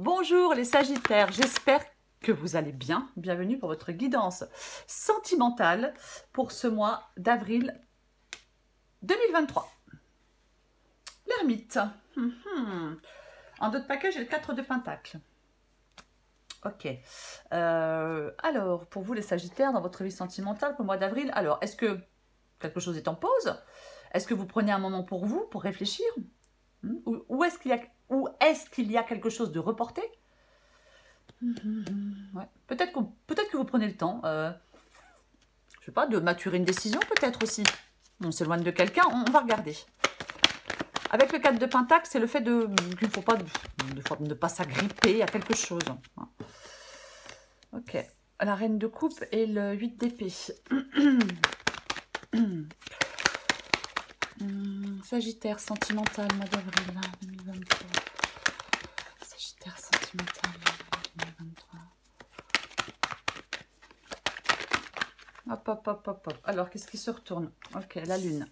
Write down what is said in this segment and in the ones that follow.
Bonjour les Sagittaires, j'espère que vous allez bien. Bienvenue pour votre guidance sentimentale pour ce mois d'avril 2023. L'ermite. En dos de paquet, j'ai le 4 de Pentacle. Ok. Alors, pour vous les Sagittaires, dans votre vie sentimentale pour le mois d'avril, alors, est-ce que quelque chose est en pause? Est-ce que vous prenez un moment pour vous, pour réfléchir? Ou est-ce qu'il y a quelque chose de reporté? Ouais. Peut-être que vous prenez le temps, je sais pas, de maturer une décision peut-être aussi. On s'éloigne de quelqu'un, on va regarder. Avec le 4 de Pentacle, c'est le fait qu'il ne faut pas ne pas s'agripper à quelque chose. Ok. La Reine de Coupe et le 8 d'épée. Sagittaire sentimental, mois d'avril 2023. Sagittaire sentimental, 2023. Hop, hop, hop, hop, hop. Alors, qu'est-ce qui se retourne? Ok, la Lune.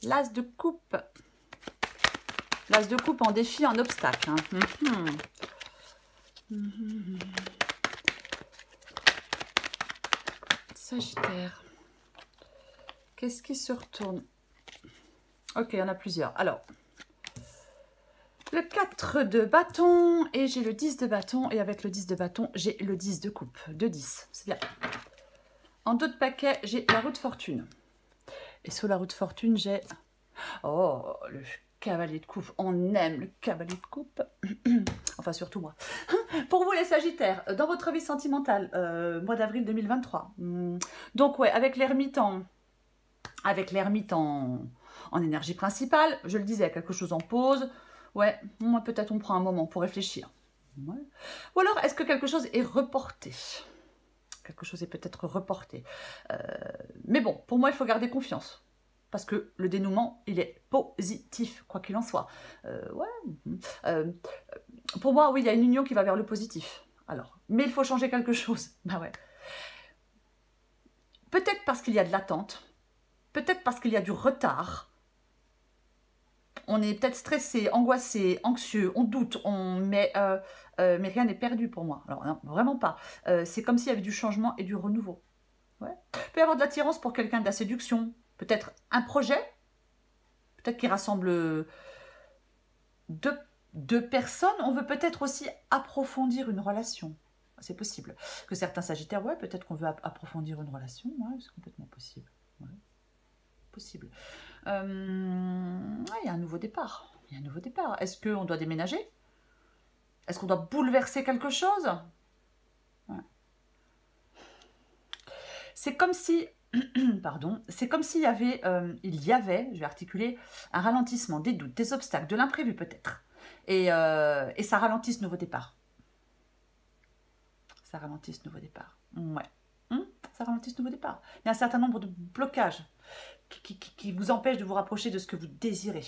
L'As de coupe. L'As de coupe en défi, en obstacle. Sagittaire. Qu'est-ce qui se retourne? Ok, il y en a plusieurs. Alors, le 4 de bâton et j'ai le 10 de bâton. Et avec le 10 de bâton, j'ai le 10 de coupe. 2-10, c'est bien. En dos de paquet, j'ai la roue de fortune. Et sur la roue de fortune, j'ai... Oh, le cavalier de coupe. On aime le cavalier de coupe. Enfin, surtout moi. Pour vous, les Sagittaires, dans votre vie sentimentale, mois d'avril 2023. Donc, ouais, avec l'ermite en énergie principale, je le disais, quelque chose en pause. Ouais, moi, peut-être on prend un moment pour réfléchir. Ouais. Ou alors, est-ce que quelque chose est reporté? Quelque chose est peut-être reporté. Mais bon, pour moi, il faut garder confiance. Parce que le dénouement, il est positif, quoi qu'il en soit. Pour moi, oui, il y a une union qui va vers le positif. Alors, mais il faut changer quelque chose. Bah ouais. Peut-être parce qu'il y a de l'attente. Peut-être parce qu'il y a du retard. On est peut-être stressé, angoissé, anxieux, on doute, mais rien n'est perdu pour moi. Alors, non, vraiment pas. C'est comme s'il y avait du changement et du renouveau. Ouais. Il peut y avoir de l'attirance pour quelqu'un, de la séduction. Peut-être un projet, peut-être qui rassemble deux personnes. On veut peut-être aussi approfondir une relation. C'est possible. Que certains Sagittaires, ouais, peut-être qu'on veut approfondir une relation. Ouais, c'est complètement possible. Ouais. Possible. Il y a un nouveau départ. Il y a un nouveau départ. Est-ce qu'on doit déménager? Est-ce qu'on doit bouleverser quelque chose? Ouais. C'est comme si... Pardon, c'est comme s'il y avait, je vais articuler, un ralentissement, des doutes, des obstacles, de l'imprévu peut-être. Et ça ralentit ce nouveau départ. Ça ralentit ce nouveau départ. Ouais. Ça ralentit ce nouveau départ. Il y a un certain nombre de blocages qui vous empêchent de vous rapprocher de ce que vous désirez.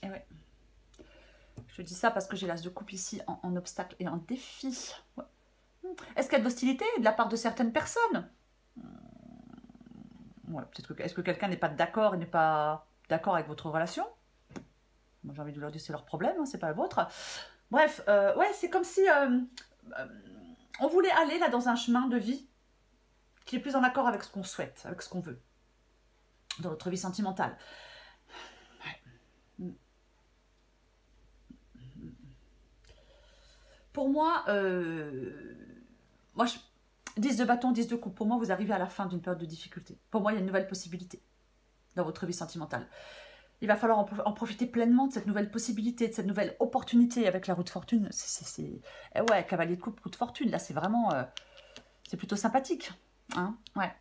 Et ouais. Je dis ça parce que j'ai l'as de coupe ici en obstacle et en défi. Ouais. Est-ce qu'il y a de l'hostilité de la part de certaines personnes? Ouais, peut-être que, est-ce que quelqu'un n'est pas d'accord et n'est pas d'accord avec votre relation? Moi, j'ai envie de leur dire c'est leur problème, hein, c'est pas le vôtre. Bref, ouais, c'est comme si on voulait aller là dans un chemin de vie qui est plus en accord avec ce qu'on souhaite, avec ce qu'on veut dans notre vie sentimentale. Ouais. Pour moi, 10 de bâton, 10 de coupe. Pour moi, vous arrivez à la fin d'une période de difficulté. Pour moi, il y a une nouvelle possibilité dans votre vie sentimentale. Il va falloir en profiter pleinement de cette nouvelle possibilité, de cette nouvelle opportunité avec la roue de fortune. Ouais, cavalier de coupe, roue de fortune. Là, c'est vraiment... c'est plutôt sympathique. Hein, ouais.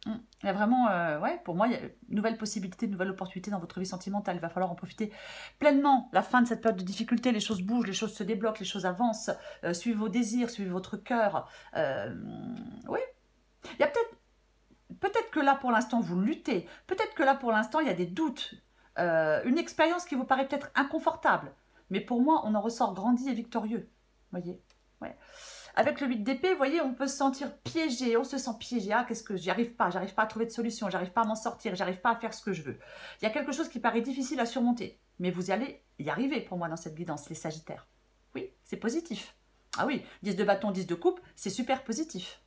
Il y a vraiment... ouais, pour moi, il y a une nouvelle possibilité, une nouvelle opportunité dans votre vie sentimentale. Il va falloir en profiter pleinement. La fin de cette période de difficulté, les choses bougent, les choses se débloquent, les choses avancent. Suivez vos désirs, suivez votre cœur. Oui. Il y a peut-être que là, pour l'instant, vous luttez. Peut-être que là, pour l'instant, il y a des doutes. Une expérience qui vous paraît peut-être inconfortable. Mais pour moi, on en ressort grandi et victorieux. Voyez, ouais. Avec le 8 d'épée, vous voyez, on peut se sentir piégé, on se sent piégé. Ah, qu'est-ce que j'arrive pas à trouver de solution, j'arrive pas à m'en sortir, j'arrive pas à faire ce que je veux. Il y a quelque chose qui paraît difficile à surmonter, mais vous allez y arriver pour moi dans cette guidance, les Sagittaires. Oui, c'est positif. Ah oui, 10 de bâton, 10 de coupe, c'est super positif.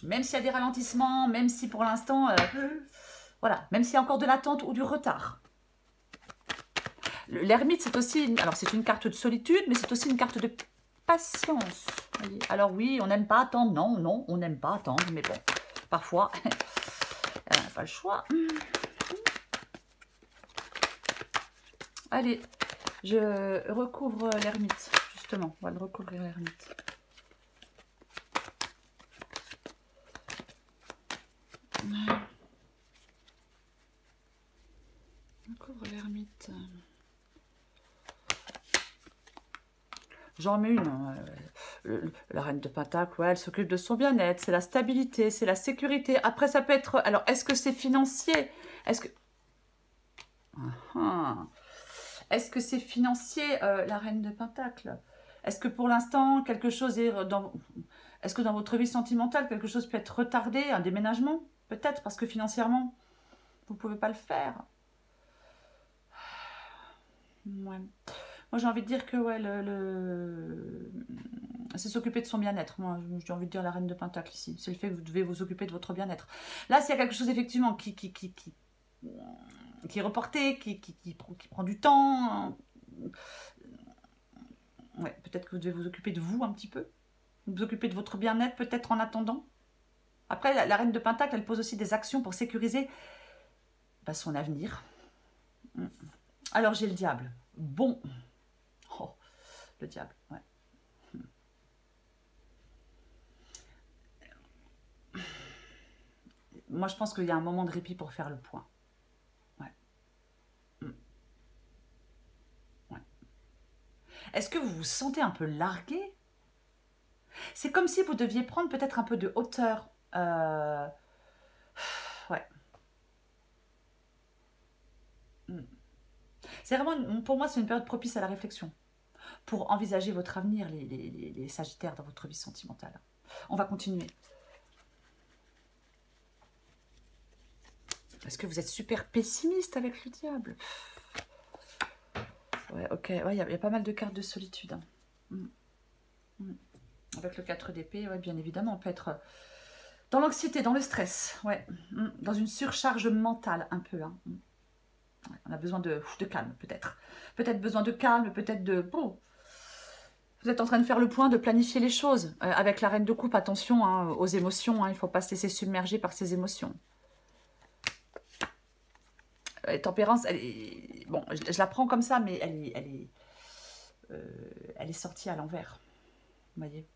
Même s'il y a des ralentissements, même si pour l'instant, voilà, même s'il y a encore de l'attente ou du retard. L'ermite, c'est aussi, alors c'est une carte de solitude, mais c'est aussi une carte de patience. Voyez. Alors oui, on n'aime pas attendre, non, non, on n'aime pas attendre, mais bon, parfois, on n'a pas le choix. Allez, je recouvre l'ermite, justement, on va le recouvrir l'ermite. On couvre l'ermite. J'en mets une. La reine de Pentacle, ouais, elle s'occupe de son bien-être, c'est la stabilité, c'est la sécurité. Après, ça peut être... Alors, est-ce que c'est financier? Est-ce que... Est-ce que c'est financier, la reine de Pentacle? Est-ce que pour l'instant, quelque chose est dans... Est-ce que dans votre vie sentimentale, quelque chose peut être retardé, un déménagement? Peut-être, parce que financièrement, vous ne pouvez pas le faire. Ouais. Moi, j'ai envie de dire que ouais, c'est s'occuper de son bien-être. Moi, j'ai envie de dire la reine de Pentacle ici. C'est le fait que vous devez vous occuper de votre bien-être. Là, s'il y a quelque chose, effectivement, qui est reporté, qui prend du temps, ouais, peut-être que vous devez vous occuper de vous un petit peu. Vous occuper de votre bien-être, peut-être en attendant. Après, la reine de Pentacle, elle pose aussi des actions pour sécuriser son avenir. Alors, j'ai le diable. Bon. Oh, le diable, ouais. Moi, je pense qu'il y a un moment de répit pour faire le point. Ouais. Ouais. Est-ce que vous vous sentez un peu largué? C'est comme si vous deviez prendre peut-être un peu de hauteur. Ouais. C'est vraiment, pour moi, c'est une période propice à la réflexion. Pour envisager votre avenir, les Sagittaires, dans votre vie sentimentale. On va continuer. Est-ce que vous êtes super pessimiste avec le diable? Ouais, ok. Ouais, il y a pas mal de cartes de solitude. Hein. Avec le 4 d'épée, ouais, bien évidemment, on peut être dans l'anxiété, dans le stress. Ouais. Dans une surcharge mentale, un peu. Hein. Ouais, on a besoin de calme, peut-être. Peut-être besoin de calme, peut-être de... Bon. Vous êtes en train de faire le point, de planifier les choses. Avec la reine de coupe, attention hein, aux émotions. Hein, il ne faut pas se laisser submerger par ces émotions. Tempérance, elle est... Bon, je la prends comme ça, mais elle est sortie à l'envers. Vous voyez?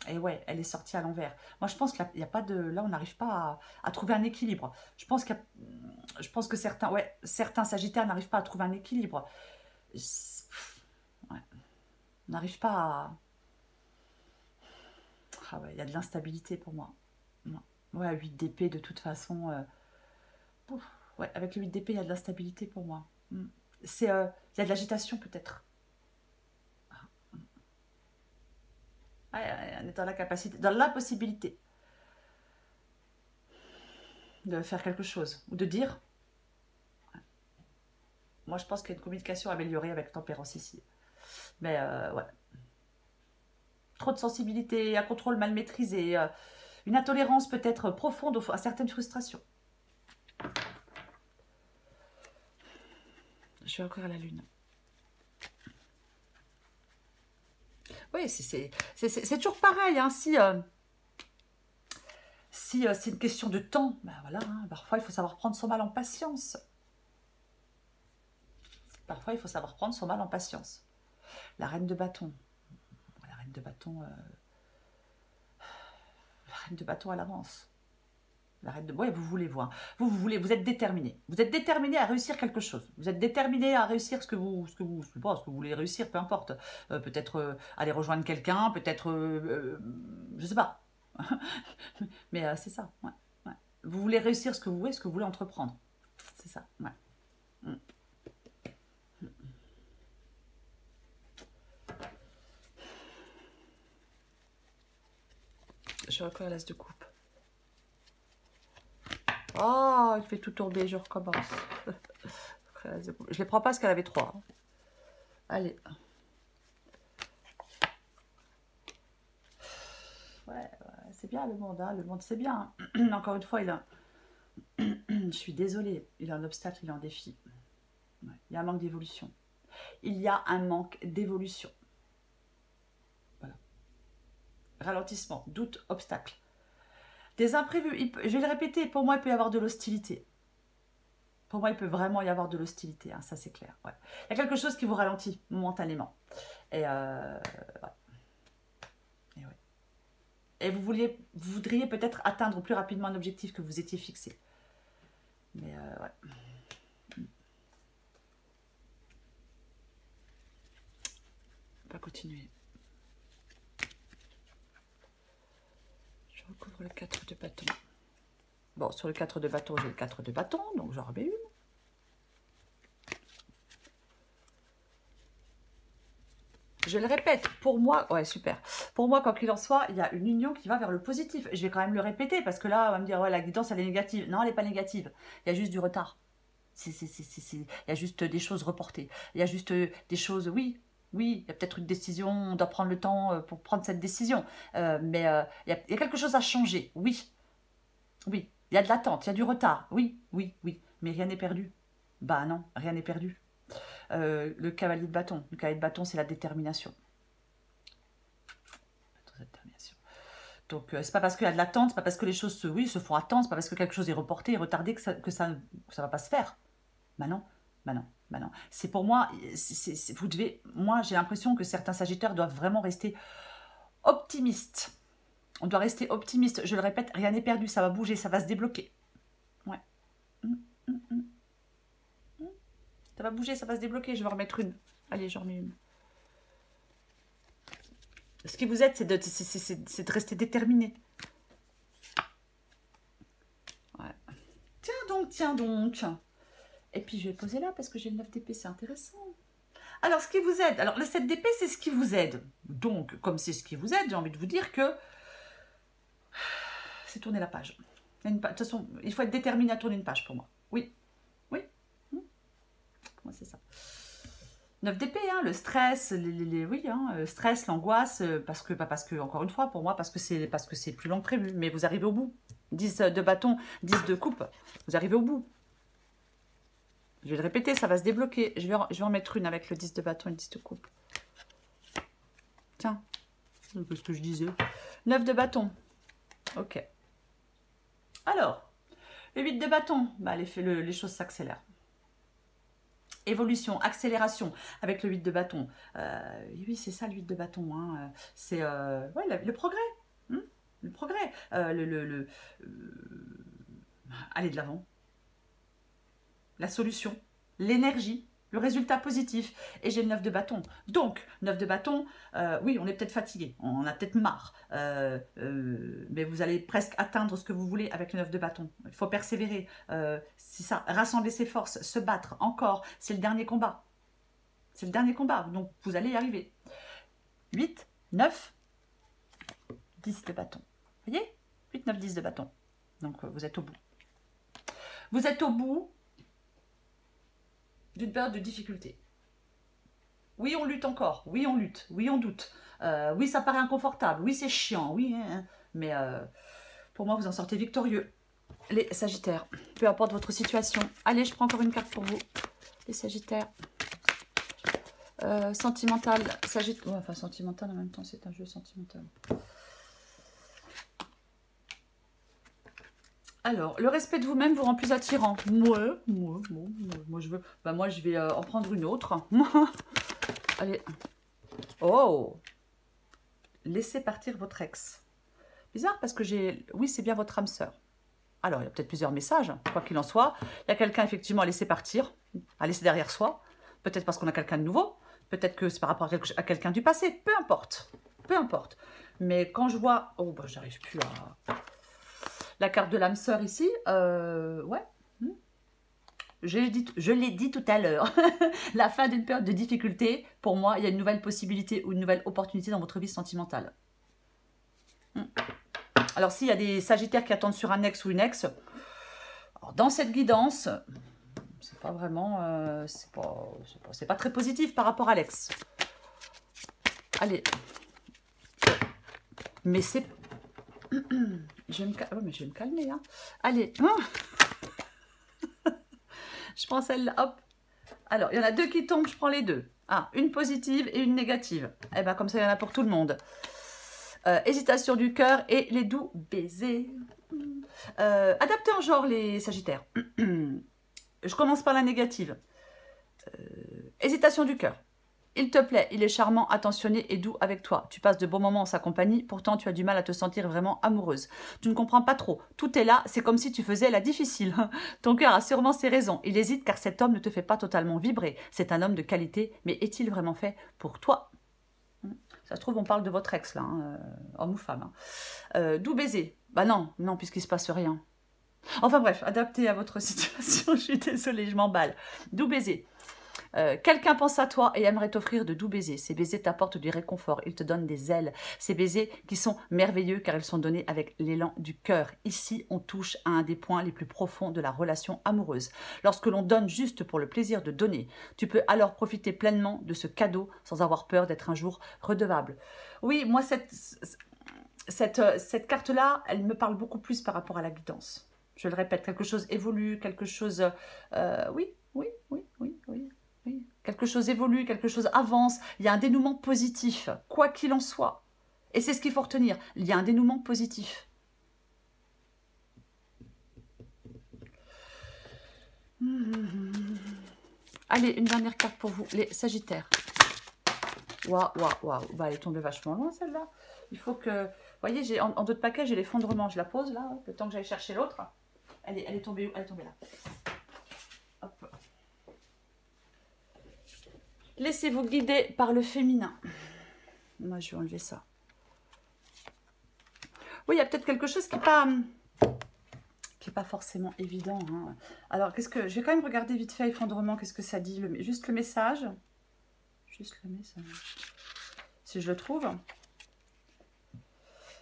Et ouais, elle est sortie à l'envers. Moi, je pense qu'il n'y a pas de... Là, on n'arrive pas à trouver un équilibre. Je pense que certains Sagittaires n'arrivent pas à trouver un équilibre. Ouais. On n'arrive pas à... Ah ouais, il y a de l'instabilité pour moi. Ouais, 8 d'épée, de toute façon... Ouais, avec le 8 d'épée, il y a de l'instabilité pour moi. Il y a de l'agitation, peut-être. On est dans la capacité, dans la possibilité de faire quelque chose ou de dire. Moi, je pense qu'il y a une communication améliorée avec Tempérance ici. Mais ouais. Trop de sensibilité, un contrôle mal maîtrisé, une intolérance peut-être profonde à certaines frustrations. Je vais encore à la lune. Oui, c'est toujours pareil. Hein, si c'est une question de temps, ben voilà, hein, parfois il faut savoir prendre son mal en patience. Parfois il faut savoir prendre son mal en patience. La reine de bâton. La reine de bâton. La reine de bâton, elle avance. La reine de... Ouais, vous voulez voir. Vous êtes déterminé. Vous êtes déterminé à réussir quelque chose. Vous êtes déterminé à réussir ce que vous voulez réussir, peu importe. Peut-être aller rejoindre quelqu'un, peut-être... je sais pas. Mais c'est ça. Ouais, ouais. Vous voulez réussir ce que vous voulez entreprendre. C'est ça. Ouais. Je recolle l'as de coupe. Oh, il fait tout tomber, je recommence. Je ne les prends pas parce qu'elle avait 3. Allez. Ouais, c'est bien le monde, hein. Le monde c'est bien. Encore une fois, il a... Je suis désolée, il a un obstacle, il a un défi. Ouais, il y a un manque d'évolution. Il y a un manque d'évolution. Voilà. Ralentissement, doute, obstacle. Des imprévus, je vais le répéter, pour moi il peut y avoir de l'hostilité. Pour moi il peut vraiment y avoir de l'hostilité, hein, ça c'est clair. Ouais. Il y a quelque chose qui vous ralentit momentanément. Et, ouais. Et vous voudriez peut-être atteindre plus rapidement un objectif que vous étiez fixé. Mais ouais. On va continuer. Je recouvre le 4 de bâton. Bon, sur le 4 de bâton, j'ai le 4 de bâton, donc j'en remets une. Je le répète, pour moi, ouais, super. Pour moi, quoi qu'il en soit, il y a une union qui va vers le positif. Je vais quand même le répéter, parce que là, on va me dire, ouais, la guidance, elle est négative. Non, elle n'est pas négative. Il y a juste du retard. Il y a juste des choses reportées. Il y a juste des choses, oui, il y a peut-être une décision, on doit prendre le temps pour prendre cette décision. Mais il y a quelque chose à changer, oui. Oui, il y a de l'attente, il y a du retard, oui. Mais rien n'est perdu. Bah non, rien n'est perdu. Le cavalier de bâton. Le cavalier de bâton, c'est la détermination. Donc, c'est pas parce qu'il y a de l'attente, c'est pas parce que les choses se font attendre, c'est pas parce que quelque chose est reporté et retardé que ça va pas se faire. Bah non. C'est pour moi, vous devez, moi j'ai l'impression que certains sagittaires doivent vraiment rester optimistes. On doit rester optimiste. Je le répète, rien n'est perdu, ça va bouger, ça va se débloquer. Ouais. Ça va bouger, ça va se débloquer. Je vais en remettre une. Allez, j'en remets une. Ce qui vous aide, c'est de rester déterminé. Ouais. Tiens donc. Et puis, je vais poser là parce que j'ai le 9 d'épée, c'est intéressant. Alors, ce qui vous aide. Alors, le 7 d'épée, c'est ce qui vous aide. Donc, comme c'est ce qui vous aide, j'ai envie de vous dire que c'est tourner la page. De toute façon, il faut être déterminé à tourner une page pour moi. Oui. Moi, c'est ça. 9 d'épée, hein, le stress, le stress, l'angoisse, parce que, encore une fois, pour moi, parce que c'est plus long que prévu, mais vous arrivez au bout. 10 de bâton, 10 de coupe, vous arrivez au bout. Je vais le répéter, ça va se débloquer. Je vais en mettre une avec le 10 de bâton et le 10 de coupe. Tiens, c'est ce que je disais. 9 de bâton. Ok. Alors, le 8 de bâton, bah, les choses s'accélèrent. Évolution, accélération avec le 8 de bâton. Oui, c'est ça le 8 de bâton. Hein. C'est ouais, le progrès. Le progrès. Aller de l'avant. La solution. L'énergie. Le résultat positif. Et j'ai le 9 de bâton. Donc, 9 de bâton, oui, on est peut-être fatigué. On a peut-être marre. Mais vous allez presque atteindre ce que vous voulez avec le 9 de bâton. Il faut persévérer. C'est ça. Rassembler ses forces. Se battre encore. C'est le dernier combat. C'est le dernier combat. Donc, vous allez y arriver. 8, 9, 10 de bâton. Vous voyez? 8, 9, 10 de bâton. Donc, vous êtes au bout. Vous êtes au bout d'une période de difficulté. Oui, on lutte encore. Oui, on lutte. Oui, on doute. Oui, ça paraît inconfortable. Oui, c'est chiant. Oui, mais pour moi, vous en sortez victorieux. Les Sagittaires, peu importe votre situation. Allez, je prends encore une carte pour vous. Les Sagittaires. Sentimental. Sagittaire. Ouais, enfin, sentimental en même temps, c'est un jeu sentimental. Alors, le respect de vous-même vous rend plus attirant. Moi, je veux. Bah, moi, je vais en prendre une autre. Allez. Oh! Laissez partir votre ex. Bizarre parce que j'ai... Oui, c'est bien votre âme sœur. Alors, il y a peut-être plusieurs messages, quoi qu'il en soit. Il y a quelqu'un, effectivement, à laisser partir, à laisser derrière soi. Peut-être parce qu'on a quelqu'un de nouveau. Peut-être que c'est par rapport à quelqu'un du passé. Peu importe. Peu importe. Mais quand je vois... Oh, bah, j'arrive plus à... La carte de l'âme sœur ici, ouais. Je l'ai dit tout à l'heure. La fin d'une période de difficulté, pour moi, il y a une nouvelle possibilité ou une nouvelle opportunité dans votre vie sentimentale. Alors, s'il y a des Sagittaires qui attendent sur un ex ou une ex, alors, dans cette guidance, c'est pas vraiment... c'est pas très positif par rapport à l'ex. Allez. Mais c'est... je vais me calmer. Hein. Allez. Je prends celle-là. Hop. Alors, il y en a deux qui tombent, je prends les deux. Ah, une positive et une négative. Eh bien, comme ça, il y en a pour tout le monde. Hésitation du cœur et les doux baisers. Adaptez en genre les Sagittaires. Je commence par la négative. Hésitation du cœur. Il te plaît, il est charmant, attentionné et doux avec toi. Tu passes de bons moments en sa compagnie, pourtant tu as du mal à te sentir vraiment amoureuse. Tu ne comprends pas trop. Tout est là, c'est comme si tu faisais la difficile. Ton cœur a sûrement ses raisons. Il hésite car cet homme ne te fait pas totalement vibrer. C'est un homme de qualité, mais est-il vraiment fait pour toi? Ça se trouve, on parle de votre ex là, hein, homme ou femme. Hein. Doux baiser. Bah non, puisqu'il ne se passe rien. Enfin bref, adapté à votre situation, je suis désolée, je m'emballe. Doux baiser. Quelqu'un pense à toi et aimerait t'offrir de doux baisers. Ces baisers t'apportent du réconfort, ils te donnent des ailes. Ces baisers qui sont merveilleux car ils sont donnés avec l'élan du cœur. Ici, on touche à un des points les plus profonds de la relation amoureuse. Lorsque l'on donne juste pour le plaisir de donner, tu peux alors profiter pleinement de ce cadeau sans avoir peur d'être un jour redevable. Oui, moi, cette carte-là, elle me parle beaucoup plus par rapport à la guidance. Je le répète, quelque chose évolue, quelque chose... oui. Quelque chose évolue, quelque chose avance. Il y a un dénouement positif, quoi qu'il en soit. Et c'est ce qu'il faut retenir. Il y a un dénouement positif. Allez, une dernière carte pour vous, les Sagittaires. Waouh. Bah, elle est tombée vachement loin, celle-là. Il faut que... Vous voyez, j'ai en d'autres paquets, j'ai l'effondrement. Je la pose, là, le temps que j'aille chercher l'autre. Elle est tombée où? Elle est tombée là. Hop. Laissez-vous guider par le féminin. Moi, je vais enlever ça. Oui, il y a peut-être quelque chose qui n'est pas forcément évident. Hein. Alors, je vais quand même regarder vite fait effondrement, qu'est-ce que ça dit. Juste le message. Si je le trouve.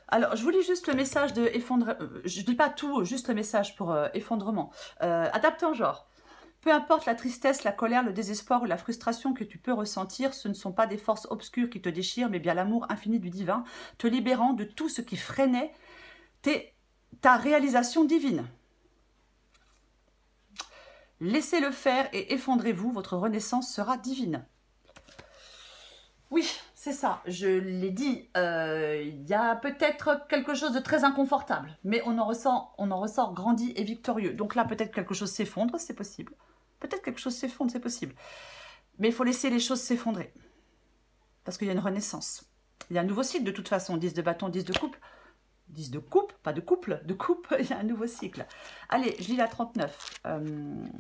Alors, je vous lis juste le message de effondrement. Je ne lis pas tout, juste le message pour effondrement. Adapté en genre. Peu importe la tristesse, la colère, le désespoir ou la frustration que tu peux ressentir, ce ne sont pas des forces obscures qui te déchirent, mais bien l'amour infini du divin, te libérant de tout ce qui freinait ta réalisation divine. Laissez-le faire et effondrez-vous, votre renaissance sera divine. Oui, c'est ça, je l'ai dit, il y a peut-être quelque chose de très inconfortable, mais on en ressort grandi et victorieux. Donc là, peut-être quelque chose s'effondre, c'est possible. Peut-être quelque chose s'effondre, c'est possible. Mais il faut laisser les choses s'effondrer. Parce qu'il y a une renaissance. Il y a un nouveau cycle de toute façon. 10 de bâton, 10 de coupe. 10 de coupe, pas de couple, de coupe. Il y a un nouveau cycle. Allez, je lis la 39.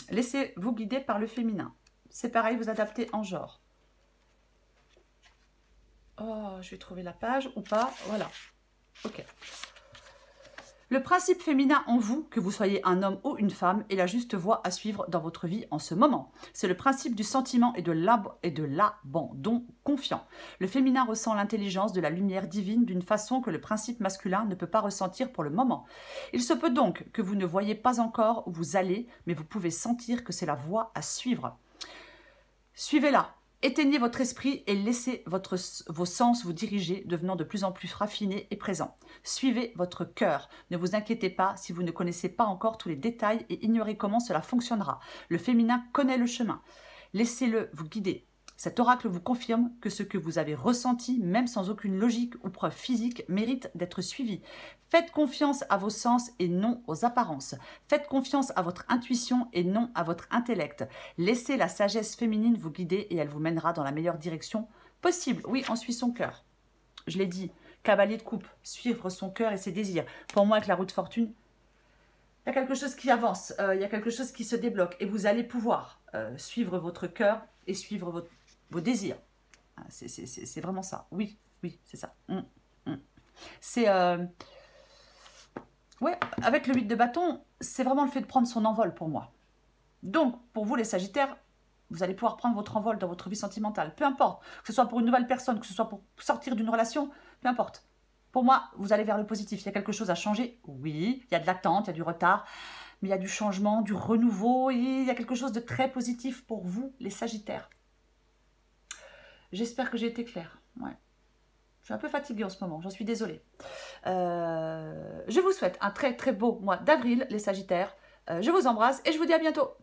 Laissez-vous guider par le féminin. C'est pareil, vous adaptez en genre. Oh, je vais trouver la page ou pas. Voilà. Ok. Le principe féminin en vous, que vous soyez un homme ou une femme, est la juste voie à suivre dans votre vie en ce moment. C'est le principe du sentiment et de l'abandon confiant. Le féminin ressent l'intelligence de la lumière divine d'une façon que le principe masculin ne peut pas ressentir pour le moment. Il se peut donc que vous ne voyez pas encore où vous allez, mais vous pouvez sentir que c'est la voie à suivre. Suivez-la. Éteignez votre esprit et laissez vos sens vous diriger, devenant de plus en plus raffinés et présents. Suivez votre cœur. Ne vous inquiétez pas si vous ne connaissez pas encore tous les détails et ignorez comment cela fonctionnera. Le féminin connaît le chemin. Laissez-le vous guider. Cet oracle vous confirme que ce que vous avez ressenti, même sans aucune logique ou preuve physique, mérite d'être suivi. Faites confiance à vos sens et non aux apparences. Faites confiance à votre intuition et non à votre intellect. Laissez la sagesse féminine vous guider et elle vous mènera dans la meilleure direction possible. Oui, on suit son cœur. Je l'ai dit, cavalier de coupe, suivre son cœur et ses désirs. Pour moi, avec la roue de fortune, il y a quelque chose qui avance, il y a quelque chose qui se débloque et vous allez pouvoir suivre votre cœur et suivre vos désirs. C'est vraiment ça. Oui, c'est ça. C'est... ouais, avec le 8 de bâton, c'est vraiment le fait de prendre son envol pour moi. Donc, pour vous les Sagittaires, vous allez pouvoir prendre votre envol dans votre vie sentimentale. Peu importe, que ce soit pour une nouvelle personne, que ce soit pour sortir d'une relation, peu importe. Pour moi, vous allez vers le positif. Il y a quelque chose à changer. Oui, il y a de l'attente, il y a du retard, mais il y a du changement, du renouveau. Et il y a quelque chose de très positif pour vous, les Sagittaires. J'espère que j'ai été claire. Ouais. Je suis un peu fatiguée en ce moment, j'en suis désolée. Je vous souhaite un très très beau mois d'avril, les Sagittaires. Je vous embrasse et je vous dis à bientôt.